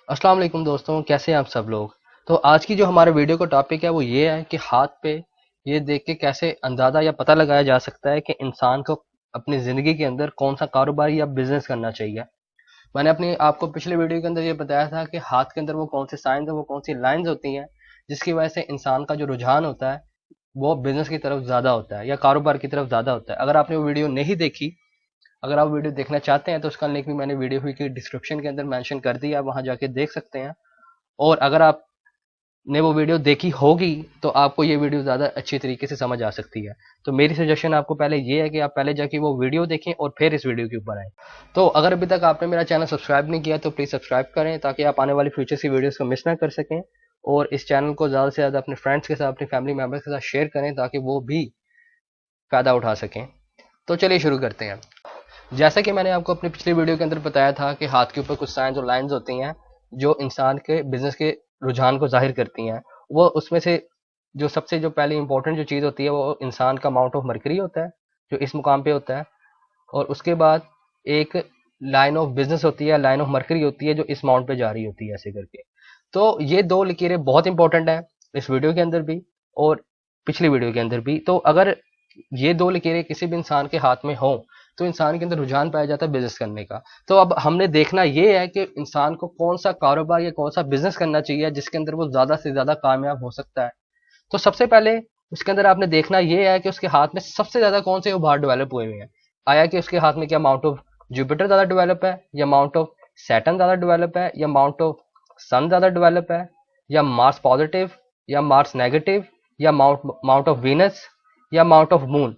अस्सलाम वालेकुम दोस्तों, कैसे हैं आप सब लोग। तो आज की जो हमारे वीडियो का टॉपिक है वो ये है कि हाथ पे ये देख के कैसे अंदाज़ा या पता लगाया जा सकता है कि इंसान को अपनी ज़िंदगी के अंदर कौन सा कारोबार या बिजनेस करना चाहिए। मैंने अपनी आपको पिछले वीडियो के अंदर ये बताया था कि हाथ के अंदर वो कौन से साइंस है, वो कौन सी लाइंस होती हैं जिसकी वजह से इंसान का जो रुझान होता है वो बिजनेस की तरफ ज़्यादा होता है या कारोबार की तरफ ज़्यादा होता है। अगर आपने वो वीडियो नहीं देखी, अगर आप वीडियो देखना चाहते हैं तो उसका लिंक भी मैंने वीडियो की डिस्क्रिप्शन के अंदर मेंशन कर दिया, आप वहां जाके देख सकते हैं। और अगर आपने वो वीडियो देखी होगी तो आपको ये वीडियो ज़्यादा अच्छी तरीके से समझ आ सकती है। तो मेरी सजेशन आपको पहले ये है कि आप पहले जाके वो वीडियो देखें और फिर इस वीडियो के ऊपर आएँ। तो अगर अभी तक आपने मेरा चैनल सब्सक्राइब नहीं किया तो प्लीज़ सब्सक्राइब करें ताकि आप आने वाली फ्यूचर की वीडियोज़ को मिस ना कर सकें। और इस चैनल को ज़्यादा से ज़्यादा अपने फ्रेंड्स के साथ, अपनी फैमिली मेम्बर्स के साथ शेयर करें ताकि वो भी फ़ायदा उठा सकें। तो चलिए शुरू करते हैं। जैसा कि मैंने आपको अपनी पिछली वीडियो के अंदर बताया था कि हाथ के ऊपर कुछ साइंस और लाइंस होती हैं जो इंसान के बिजनेस के रुझान को जाहिर करती हैं। वो उसमें से जो सबसे जो पहली इंपॉर्टेंट जो चीज़ होती है वो इंसान का अमाउंट ऑफ मरकरी होता है जो इस मुकाम पे होता है। और उसके बाद एक लाइन ऑफ बिजनेस होती है, लाइन ऑफ मरकरी होती है जो इस अमाउंट पे जा रही होती है ऐसे करके। तो ये दो लकीरें बहुत इंपॉर्टेंट है इस वीडियो के अंदर भी और पिछली वीडियो के अंदर भी। तो अगर ये दो लकीरें किसी भी इंसान के हाथ में हो तो इंसान के अंदर रुझान पाया जाता है बिजनेस करने का। तो अब हमने देखना ये है कि इंसान को कौन सा कारोबार या कौन सा बिजनेस करना चाहिए जिसके अंदर वो ज्यादा से ज्यादा कामयाब हो सकता है। तो सबसे पहले उसके अंदर आपने देखना ये है कि उसके हाथ में सबसे ज्यादा कौन से उभार डेवलप हुए हुए हैं। आया कि उसके हाथ में क्या माउंट ऑफ जुपिटर ज्यादा डेवलप है, या माउंट ऑफ सैटर्न ज्यादा डेवलप है, या माउंट ऑफ सन ज्यादा डेवलप है, या मार्स पॉजिटिव, या मार्स नेगेटिव, या माउंट माउंट ऑफ वीनस, या mount of moon.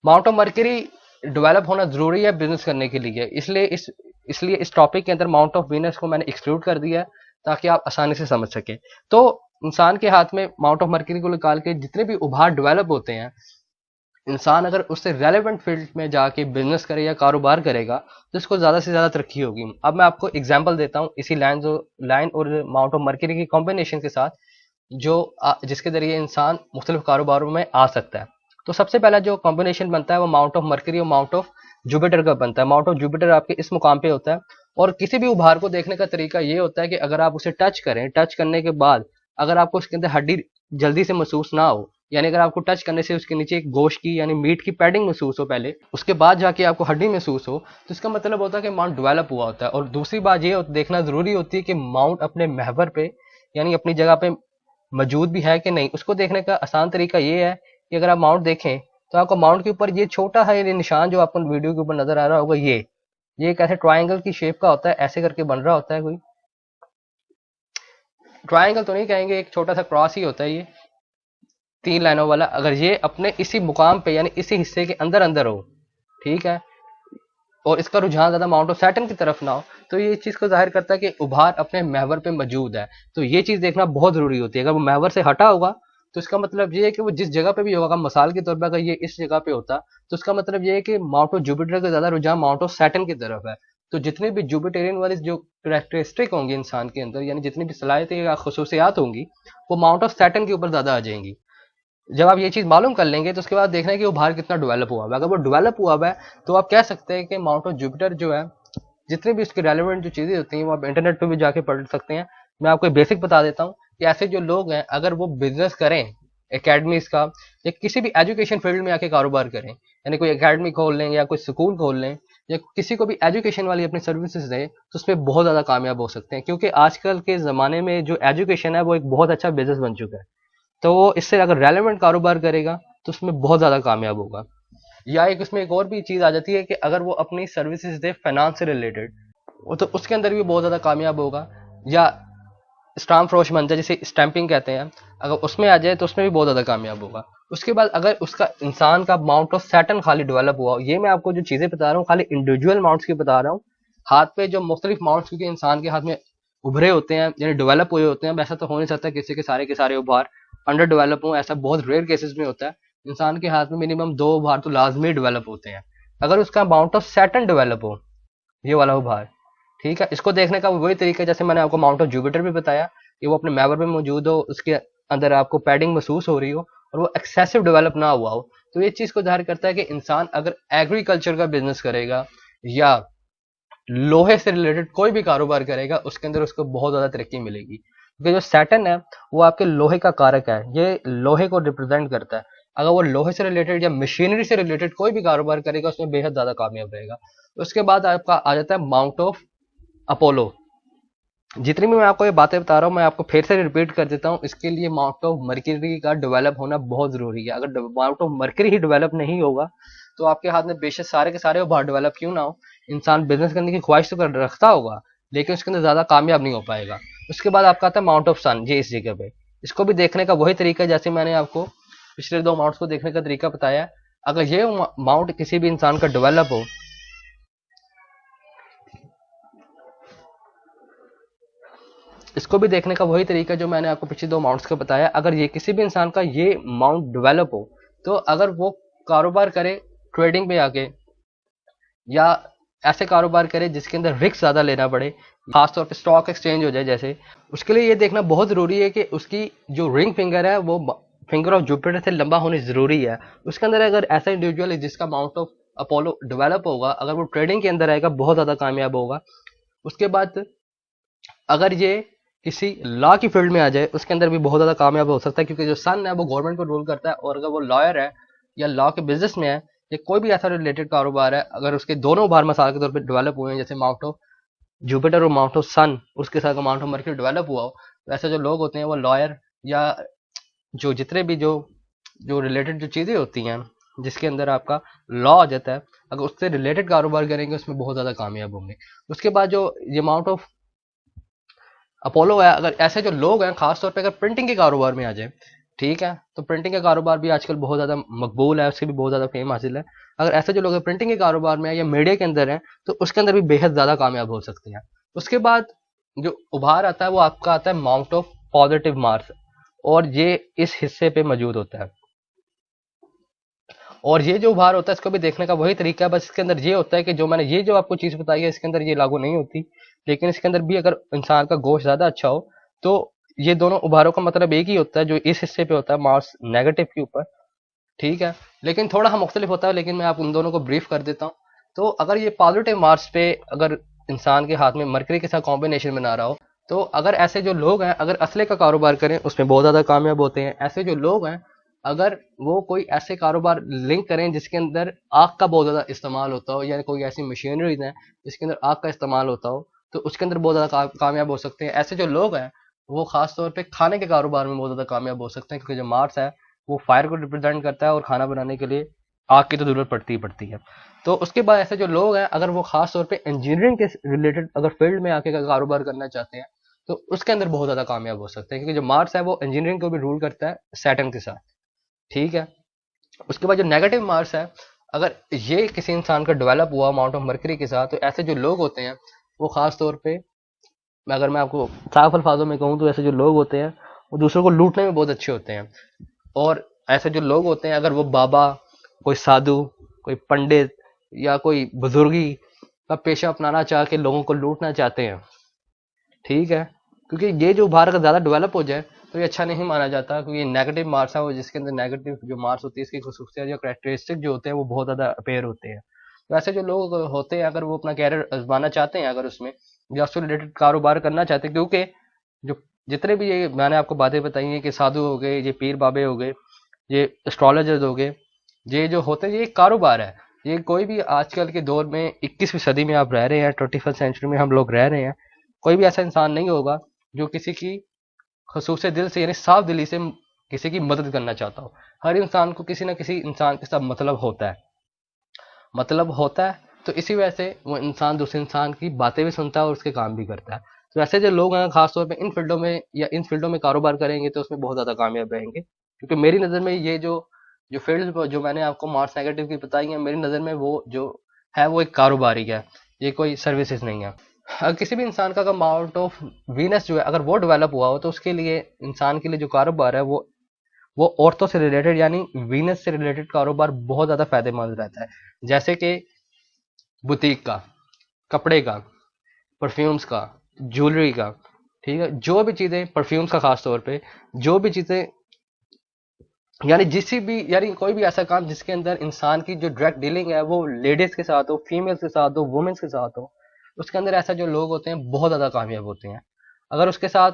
Mount of mercury develop होना जरूरी है बिजनेस करने के लिए, इसलिए इस टॉपिक के अंदर माउंट ऑफ वीनस को मैंने एक्सक्लूड कर दिया है ताकि आप आसानी से समझ सके। तो इंसान के हाथ में माउंट ऑफ मर्करी को निकाल के जितने भी उभार डेवलप होते हैं, इंसान अगर उससे रेलेवेंट फील्ड में जाके बिजनेस करे या कारोबार करेगा तो इसको ज्यादा से ज्यादा तरक्की होगी। अब मैं आपको एग्जांपल देता हूँ इसी लाइन और माउंट ऑफ मर्करी की कॉम्बिनेशन के साथ जो जिसके जरिए इंसान मुख्तलिफ कारोबारों में आ सकता है। तो सबसे पहला जो कॉम्बिनेशन बनता है वो माउंट ऑफ मर्करी और माउंट ऑफ जुपिटर का बनता है। माउंट ऑफ जुपिटर आपके इस मुकाम पे होता है। और किसी भी उभार को देखने का तरीका ये होता है कि अगर आप उसे टच करें, टच करने के बाद अगर आपको उसके अंदर हड्डी जल्दी से महसूस ना हो, यानी अगर आपको टच करने से उसके नीचे एक गोश्त की यानी मीट की पैडिंग महसूस हो पहले, उसके बाद जाके आपको हड्डी महसूस हो, तो इसका मतलब होता है कि माउंट डेवलप हुआ होता है। और दूसरी बात ये देखना जरूरी होती है कि माउंट अपने महवर पे यानी अपनी जगह पे मौजूद भी है कि नहीं। उसको देखने का आसान तरीका ये है कि अगर आप माउंट देखें तो आपको माउंट के ऊपर ये छोटा है ये निशान जो आपको वीडियो के ऊपर नजर आ रहा होगा, ये एक ऐसे ट्रायंगल की शेप का होता है, ऐसे करके बन रहा होता है। कोई ट्रायंगल तो नहीं कहेंगे, एक छोटा सा क्रॉस ही होता है ये, तीन लाइनों वाला। अगर ये अपने इसी मुकाम पे यानी इसी हिस्से के अंदर अंदर हो, ठीक है, और इसका रुझान ज्यादा माउंट ऑफ सैटर्न की तरफ ना हो, तो ये चीज को जाहिर करता है कि उभार अपने महवर पे मौजूद है। तो ये चीज देखना बहुत जरूरी होती है। अगर वो महवर से हटा होगा तो इसका मतलब ये है कि वो जिस जगह पे भी होगा, मिसाल के तौर पर अगर ये इस जगह पे होता तो इसका मतलब ये है कि माउंट ऑफ जुपिटर का ज्यादा रुझान माउंट ऑफ सैटर्न की तरफ है। तो जितने भी जुपिटेरियन वाली जो करेक्टरिस्टिक होंगी इंसान के अंदर, यानी जितनी भी सलाहियतें या खसूसियात होंगी, वो माउंट ऑफ सैटर्न के ऊपर ज्यादा आ जाएंगी। जब आप ये चीज मालूम कर लेंगे तो उसके बाद देखना है कि वो बाहर कितना डेवलप हुआ है। अगर वो डेवलप हुआ है तो आप कह सकते हैं कि माउंट ऑफ जुपिटर जो है, जितनी भी उसकी रेलेवेंट जो चीजें होती हैं वो आप इंटरनेट पे भी जाके पढ़ सकते हैं। मैं आपको बेसिक बता देता हूँ कि ऐसे जो लोग हैं अगर वो बिजनेस करें एकेडमीज का या किसी भी एजुकेशन फील्ड में आके कारोबार करें, यानी कोई एकेडमी खोल लें या कोई स्कूल खोल लें या किसी को भी एजुकेशन वाली अपनी सर्विसेज दें, तो उसमें बहुत ज़्यादा कामयाब हो सकते हैं। क्योंकि आजकल के ज़माने में जो एजुकेशन है वो एक बहुत अच्छा बिजनेस बन चुका है। तो वो इससे अगर रेलेवेंट कारोबार करेगा तो उसमें बहुत ज़्यादा कामयाब होगा। या एक उसमें एक और भी चीज़ आ जाती है कि अगर वो अपनी सर्विसेज दे फाइनेंस से रिलेटेड, तो उसके अंदर भी बहुत ज़्यादा कामयाब होगा। या स्टाम्प फरोश बन जाए जिसे स्टैंपिंग कहते हैं, अगर उसमें आ जाए तो उसमें भी बहुत ज़्यादा कामयाब होगा। उसके बाद अगर उसका इंसान का माउंट ऑफ सैटर्न खाली डेवलप हुआ, ये मैं आपको जो चीज़ें बता रहा हूँ खाली इंडिविजुअल माउंट्स की बता रहा हूँ। हाथ पे जो मुख्तलिफ माउंट्स क्योंकि इंसान के हाथ में उभरे होते हैं यानी डेवलप हुए होते हैं, वैसा तो हो नहीं सकता किसी के सारे उभार अंडर डेवलप हो, ऐसा बहुत रेयर केसेस में होता है। इंसान के हाथ में मिनिमम दो उभार तो लाजमी डेवलप होते हैं। अगर उसका माउंट ऑफ सैटर्न डेवलप हो, ये वाला उभार, ठीक है, इसको देखने का वही तरीका है जैसे मैंने आपको माउंट ऑफ जुपिटर भी बताया कि वो अपने मैवर में मौजूद हो, उसके अंदर आपको पैडिंग महसूस हो रही हो और वो एक्सेसिव डेवलप ना हुआ हो। तो ये चीज को जाहिर करता है कि इंसान अगर एग्रीकल्चर का बिजनेस करेगा या लोहे से रिलेटेड कोई भी कारोबार करेगा उसके अंदर उसको बहुत ज्यादा तरक्की मिलेगी, क्योंकि जो सैटर्न है वो आपके लोहे का कारक है, ये लोहे को रिप्रेजेंट करता है। अगर वो लोहे से रिलेटेड या मशीनरी से रिलेटेड कोई भी कारोबार करेगा उसमें बेहद ज्यादा कामयाब रहेगा। उसके बाद आपका आ जाता है माउंट ऑफ अपोलो। जितनी भी मैं आपको ये बातें बता रहा हूँ मैं आपको फिर से रिपीट कर देता हूँ, इसके लिए माउंट ऑफ मर्क्यूरी का डेवलप होना बहुत जरूरी है। अगर mount of mercury he develop नहीं होगा तो आपके हाथ में बेशक सारे के सारे बाहर डेवलप क्यों ना हो, इंसान बिजनेस करने की ख्वाहिश तो रखता होगा लेकिन उसके अंदर ज्यादा कामयाब नहीं हो पाएगा। उसके बाद आपका आता है माउंट ऑफ सन, ये इस जगह पे, इसको भी देखने का वही तरीका है जैसे मैंने आपको पिछले दो माउंट्स को देखने का तरीका बताया। अगर ये माउंट किसी भी इंसान का डेवलप हो, इसको भी देखने का वही तरीका जो मैंने आपको पिछले दो माउंट्स का बताया। अगर ये किसी भी इंसान का ये माउंट डेवलप हो तो अगर वो कारोबार करे ट्रेडिंग पे आके या ऐसे कारोबार करे जिसके अंदर रिस्क ज्यादा लेना पड़े, खासतौर पे स्टॉक एक्सचेंज हो जाए जैसे, उसके लिए ये देखना बहुत जरूरी है कि उसकी जो रिंग फिंगर है वो फिंगर ऑफ जुपिटर से लंबा होनी जरूरी है। उसके अंदर अगर ऐसा इंडिविजुअल है जिसका माउंट ऑफ अपोलो डेवलप होगा, अगर वो ट्रेडिंग के अंदर आएगा बहुत ज्यादा कामयाब होगा। उसके बाद अगर ये किसी लॉ की फील्ड में आ जाए उसके अंदर भी बहुत ज्यादा कामयाब हो सकता है, क्योंकि जो सन है वो गवर्नमेंट को रूल करता है, और अगर वो लॉयर है या लॉ के बिजनेस में है या कोई भी ऐसा रिलेटेड कारोबार है, अगर उसके दोनों बार मिसाल के तौर पर डेवलप हुए हैं जैसे माउंट ऑफ जुपिटर और माउंट ऑफ सन, उसके साथ माउंट ऑफ मर्क्यूरी डेवलप हुआ हो, तो ऐसे जो लोग होते हैं वो लॉयर या जो जितने भी जो जो रिलेटेड जो चीजें होती हैं जिसके अंदर आपका लॉ आ जाता है, अगर उससे रिलेटेड कारोबार करेंगे उसमें बहुत ज्यादा कामयाब होंगे। उसके बाद जो ये अमाउंट ऑफ अपोलो है, अगर ऐसे जो लोग हैं खासतौर पे अगर प्रिंटिंग के कारोबार में आ जाए, ठीक है, तो प्रिंटिंग का कारोबार भी आजकल बहुत ज्यादा मकबूल है, उसकी भी बहुत ज्यादा फेम हासिल है। अगर ऐसे जो लोग प्रिंटिंग के कारोबार में है या मीडिया के अंदर है तो उसके अंदर भी बेहद ज्यादा कामयाब हो सकते हैं। उसके बाद जो उभार आता है वो आपका आता है माउंट ऑफ पॉजिटिव मार्स, और ये इस हिस्से पे मौजूद होता है। और ये जो उभार होता है इसको भी देखने का वही तरीका है, बस इसके अंदर ये होता है कि जो मैंने ये जो आपको चीज बताई है इसके अंदर ये लागू नहीं होती, लेकिन इसके अंदर भी अगर इंसान का गोश्त ज्यादा अच्छा हो तो ये दोनों उभारों का मतलब एक ही होता है जो इस हिस्से पे होता है मार्स नेगेटिव के ऊपर, ठीक है, लेकिन थोड़ा हम मुख्तलिफ होता है, लेकिन मैं आप उन दोनों को ब्रीफ कर देता हूँ। तो अगर ये पॉजिटिव मार्स पे अगर इंसान के हाथ में मरकरी के साथ कॉम्बिनेशन बना रहा हो तो अगर ऐसे जो लोग हैं अगर असले का कारोबार करें उसमें बहुत ज्यादा कामयाब होते हैं। ऐसे जो लोग हैं अगर वो कोई ऐसे कारोबार लिंक करें जिसके अंदर आग का बहुत ज़्यादा इस्तेमाल होता हो या कोई ऐसी मशीनरीज हैं जिसके अंदर आग का इस्तेमाल होता हो तो उसके अंदर बहुत ज़्यादा कामयाब हो सकते हैं। ऐसे जो लोग हैं वो खास तौर पे खाने के कारोबार में बहुत ज़्यादा कामयाब हो सकते हैं, क्योंकि जो मार्स है वो फायर को रिप्रेजेंट करता है और खाना बनाने के लिए आग की तो जरूरत पड़ती ही पड़ती है। तो उसके बाद ऐसे जो लोग हैं अगर वो खास तौर पे इंजीनियरिंग के रिलेटेड अगर फील्ड में आके कारोबार करना चाहते हैं तो उसके अंदर बहुत ज़्यादा कामयाब हो सकते हैं, क्योंकि जो मार्स है वो इंजीनियरिंग को भी रूल करता है सैटर्न के साथ, ठीक है। उसके बाद जो नेगेटिव मार्स है अगर ये किसी इंसान का डेवलप हुआ अमाउंट ऑफ मरकरी के साथ तो ऐसे जो लोग होते हैं वो खास तौर पे अगर मैं आपको साफ अल्फाजों में कहूँ तो ऐसे जो लोग होते हैं वो दूसरों को लूटने में बहुत अच्छे होते हैं। और ऐसे जो लोग होते हैं अगर वो बाबा, कोई साधु, कोई पंडित या कोई बुजुर्गी का पेशा अपनाना चाह के लोगों को लूटना चाहते हैं, ठीक है, क्योंकि ये जो भारत का ज़्यादा डेवलप हो जाए तो ये अच्छा नहीं माना जाता, क्योंकि नेगेटिव मार्क्स है वो जिसके अंदर नेगेटिव जो मार्क्स होती है इसकी खसूसियत या करेक्टरिस्टिक जो होते हैं वो बहुत ज़्यादा अपेयर होते हैं। तो ऐसे जो लोग होते हैं अगर वो अपना कैरियर आजमाना चाहते हैं अगर उसमें या उससे रिलेटेड कारोबार करना चाहते हैं, क्योंकि जो जितने भी ये मैंने आपको बातें बताई हैं कि साधु हो गए, ये पीर बाबे हो गए, ये एस्ट्रोलॉजर्स हो गए, ये जो होते हैं ये एक कारोबार है। ये कोई भी आजकल के दौर में 21वीं सदी में आप रह रहे हैं, 21st सेंचुरी में हम लोग रह रहे हैं, कोई भी ऐसा इंसान नहीं होगा जो किसी की खसूस दिल से यानी साफ दिली से किसी की मदद करना चाहता हो। हर इंसान को किसी ना किसी इंसान के साथ मतलब होता है, मतलब होता है, तो इसी वजह से वो इंसान दूसरे इंसान की बातें भी सुनता है और उसके काम भी करता है। तो ऐसे जो लोग हैं खासतौर पे इन फील्डों में या इन फील्डों में कारोबार करेंगे तो उसमें बहुत ज़्यादा कामयाब रहेंगे, क्योंकि मेरी नज़र में ये जो जो फील्ड जो मैंने आपको मार्स नेगेटिव की बताई है मेरी नज़र में वो जो है वो एक कारोबारी है, ये कोई सर्विसेज नहीं है। अगर किसी भी इंसान का अमाउंट ऑफ वीनस जो है अगर वो डेवलप हुआ हो तो उसके लिए इंसान के लिए जो कारोबार है वो औरतों से रिलेटेड यानी वीनस से रिलेटेड कारोबार बहुत ज़्यादा फायदेमंद रहता है, जैसे कि बुटीक का, कपड़े का, परफ्यूम्स का, ज्वेलरी का, ठीक है, जो भी चीज़ें परफ्यूम्स का खास तौर पे जो भी चीज़ें यानी जिस भी यानी कोई भी ऐसा काम जिसके अंदर इंसान की जो डायरेक्ट डीलिंग है वो लेडीज के साथ हो, फीमेल्स के साथ हो, वुमेन्स के साथ हो, उसके अंदर ऐसा जो लोग होते हैं बहुत ज़्यादा कामयाब होते हैं। अगर उसके साथ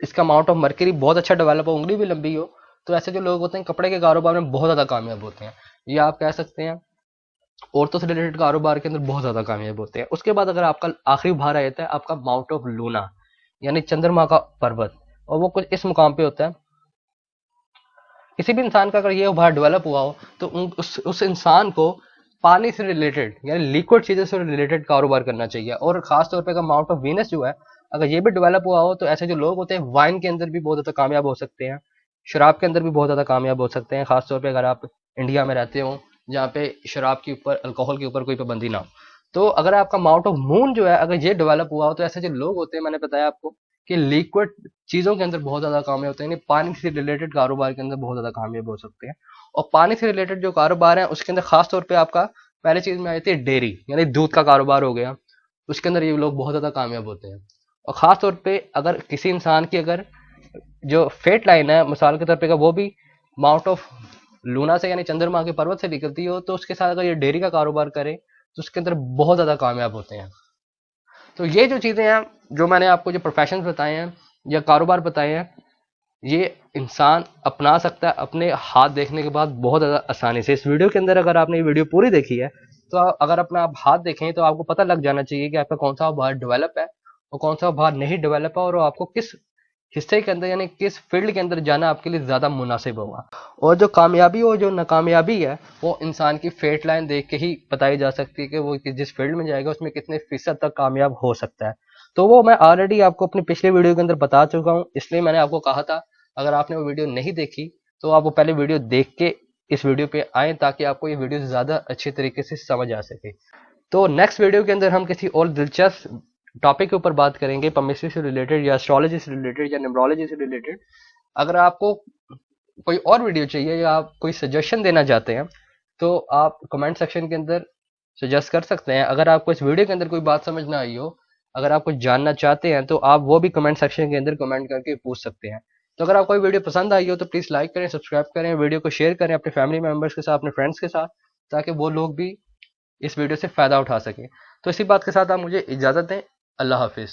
इसका अमाउंट ऑफ मर्करी बहुत अच्छा डेवलप हो, उंगली भी लंबी हो, तो ऐसे जो लोग होते हैं कपड़े के कारोबार में बहुत ज़्यादा कामयाब होते हैं। ये आप कह सकते हैं औरतों से रिलेटेड कारोबार के अंदर बहुत ज़्यादा कामयाब होते हैं। उसके बाद अगर आपका आखिरी भार आ जाता है आपका माउंट ऑफ लूना, यानी चंद्रमा का पर्वत, और वो कुछ इस मुकाम पे होता है। किसी भी इंसान का अगर ये भार डेवलप हुआ हो तो उस इंसान को पानी से रिलेटेड यानी लिक्विड चीज़ों से रिलेटेड कारोबार करना चाहिए। और खास तौर पे अगर माउंट ऑफ वीनस जो है अगर ये भी डेवलप हुआ हो तो ऐसे जो लोग होते हैं वाइन के अंदर भी बहुत ज़्यादा कामयाब हो सकते हैं, शराब के अंदर भी बहुत ज़्यादा कामयाब हो सकते हैं। खासतौर पर अगर आप इंडिया में रहते हो जहाँ पे शराब के ऊपर, अल्कोहल के ऊपर कोई पाबंदी ना हो। तो अगर आपका माउंट ऑफ मून जो है अगर ये डेवलप हुआ हो तो ऐसे जो लोग होते हैं, मैंने बताया आपको कि लिक्विड चीज़ों के अंदर बहुत ज़्यादा कामयाब होते हैं, यानी पानी से रिलेटेड कारोबार के अंदर बहुत ज़्यादा कामयाब हो सकते हैं। और पानी से रिलेटेड जो कारोबार है उसके अंदर खास तौर पे आपका पहली चीज़ में आई थी डेयरी, यानी दूध का कारोबार हो गया, उसके अंदर ये लोग बहुत ज़्यादा कामयाब होते हैं। और ख़ास तौर पे अगर किसी इंसान की अगर जो फेट लाइन है मिसाल के तौर पे का वो भी माउंट ऑफ लूना से यानी चंद्रमा के पर्वत से निकलती हो तो उसके साथ अगर ये डेयरी का कारोबार करे तो उसके अंदर बहुत ज़्यादा कामयाब होते हैं। तो ये जो चीज़ें हैं, जो मैंने आपको जो प्रोफेशन बताए हैं या कारोबार बताए हैं, ये इंसान अपना सकता है अपने हाथ देखने के बाद बहुत ज़्यादा आसानी से। इस वीडियो के अंदर अगर आपने ये वीडियो पूरी देखी है तो अगर अपना आप हाथ देखें तो आपको पता लग जाना चाहिए कि आपका कौन सा भार डेवलप है और कौन सा भार नहीं डेवलप है, और आपको किस हिस्से के अंदर यानी किस फील्ड के अंदर जाना आपके लिए ज़्यादा मुनासिब होगा। और जो कामयाबी और जो नाकामयाबी है वो इंसान की फेट लाइन देख के ही बताई जा सकती है कि वो जिस फील्ड में जाएगा उसमें कितने फीसद तक कामयाब हो सकता है। तो वो मैं ऑलरेडी आपको अपनी पिछले वीडियो के अंदर बता चुका हूँ, इसलिए मैंने आपको कहा था अगर आपने वो वीडियो नहीं देखी तो आप वो पहले वीडियो देख के इस वीडियो पे आए ताकि आपको ये वीडियो ज़्यादा अच्छे तरीके से समझ आ सके। तो नेक्स्ट वीडियो के अंदर हम किसी और दिलचस्प टॉपिक के ऊपर बात करेंगे, पमिस्ट्री से रिलेटेड या एस्ट्रोलॉजी से रिलेटेड या न्यूमरोलॉजी से रिलेटेड। अगर आपको कोई और वीडियो चाहिए या आप कोई सजेशन देना चाहते हैं तो आप कमेंट सेक्शन के अंदर सजेस्ट कर सकते हैं। अगर आपको इस वीडियो के अंदर कोई बात समझ ना आई हो, अगर आप कुछ जानना चाहते हैं तो आप वो भी कमेंट सेक्शन के अंदर कमेंट करके पूछ सकते हैं। तो अगर आपको वीडियो पसंद आई हो तो प्लीज़ लाइक करें, सब्सक्राइब करें, वीडियो को शेयर करें अपने फैमिली मेम्बर्स के साथ, अपने फ्रेंड्स के साथ, ताकि वो लोग भी इस वीडियो से फ़ायदा उठा सकें। तो इसी बात के साथ आप मुझे इजाज़त दें। अल्लाह हाफिज़।